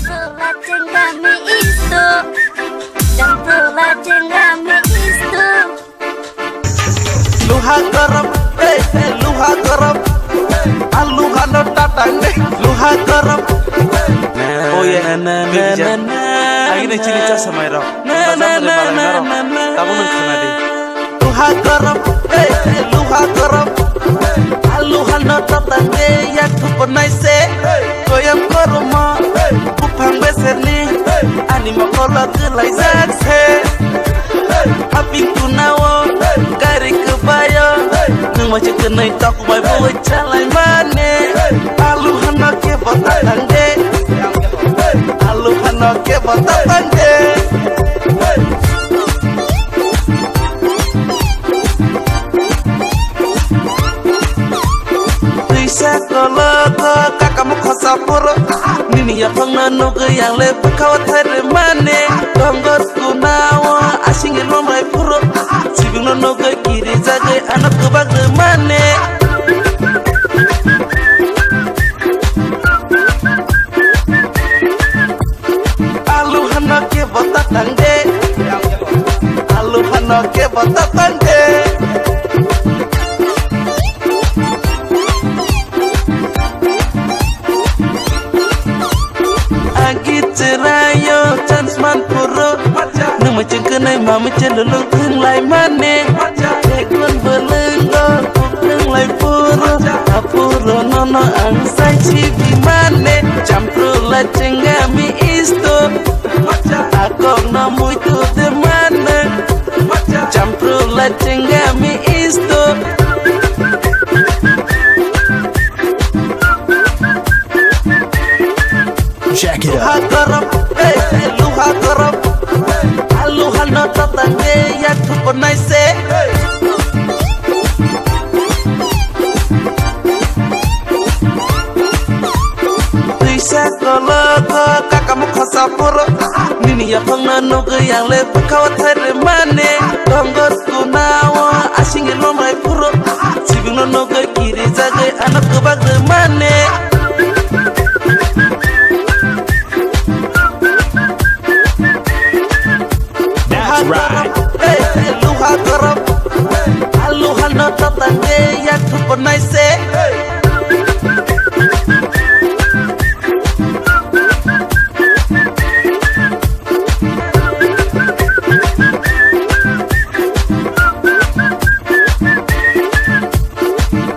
pula cengkami isto, dan pula cengkami isto. Luha garam, luha garam, aluha no tatang luha garam. Oh ya, akhirnya cerita sama Ero. Kamu nengkana deh. Luha garam, luha garam, aluha no tatang ya kuponai se. Goyam koroma, kupang beserni, anima kola gelai zakse. Api kunawo, kari kebayo, nung macam kenai tak mai bawa calai mane. Aluha no ke botatang de, aluha no ke botatang de. Sekolah kakakmu khosapuro nini ya pangano yang lepas kau termane donggos kunawa asing lomai puro sibing no ke kiri zagai anak kebag mane aluhan no ke botatang de aluhan no ke botatang de. Man puro, nung macam kenai mama cenderung lai mane, tekun belenggo, tukung lai puro, apuro nono angsai cibi mane, campur la cenggami isto, akok nomu itu de mana, campur la cenggami isto. Check it out. Luha garam, aluha no tatang ya kuponai se. Sekolah kakakmu khosapuro nini ya pangano yang lepas kau termane donggos kunawa asing lomai puro sibing no ke kiri zagai anak kebag mane. Right. Luha garam, aluha no tatang ya kuponai se.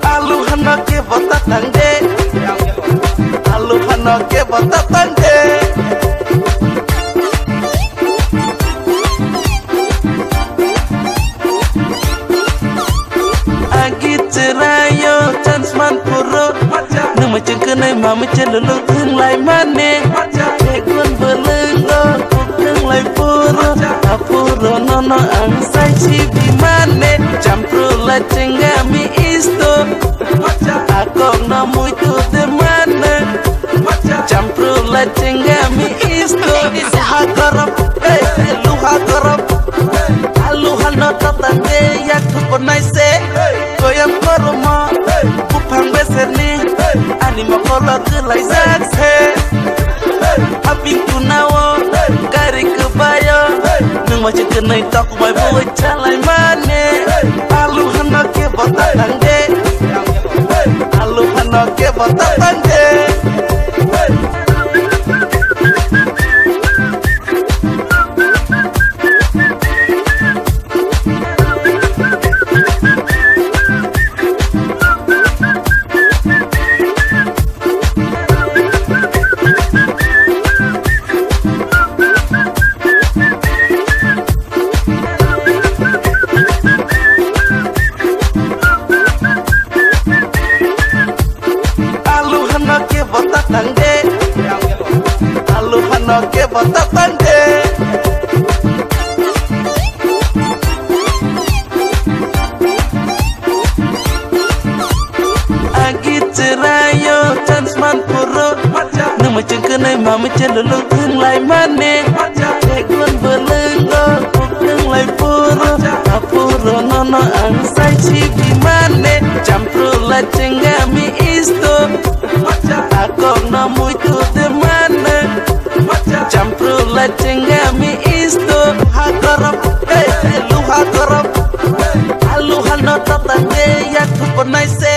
Aluha no ke botatang de, aluha no ke botatang de. Man puro, nung macam kenai mama cenderung lai mane, tekun belenggo, tukung lai puro, apuro nono angsai cibi mane, campur la cenggami isto, akok nomu itu de mana, campur la cenggami isto. Luha garam, luha garam, aluha no tatang ya kuponai se, goyam koroma. Kupang beserni, anima kola gelai zakse. Api kunawo, kari kebayo, nung macam kenai tak mai bawa calai mane. Aluhan no ke botatang de, aluhan no ke botatang de. Aluhan no ke botatang de. Agi cerayo chance man puro, nung macam kenai mama cenderung lai mane, tekun belenggo, tukung lai puro, apuro nono angsai cibi mane, campur la cenggami isto, akok nomu itu de mana. la chenga mi isto hakorop hey luha korop alu hal no tatande yak panai se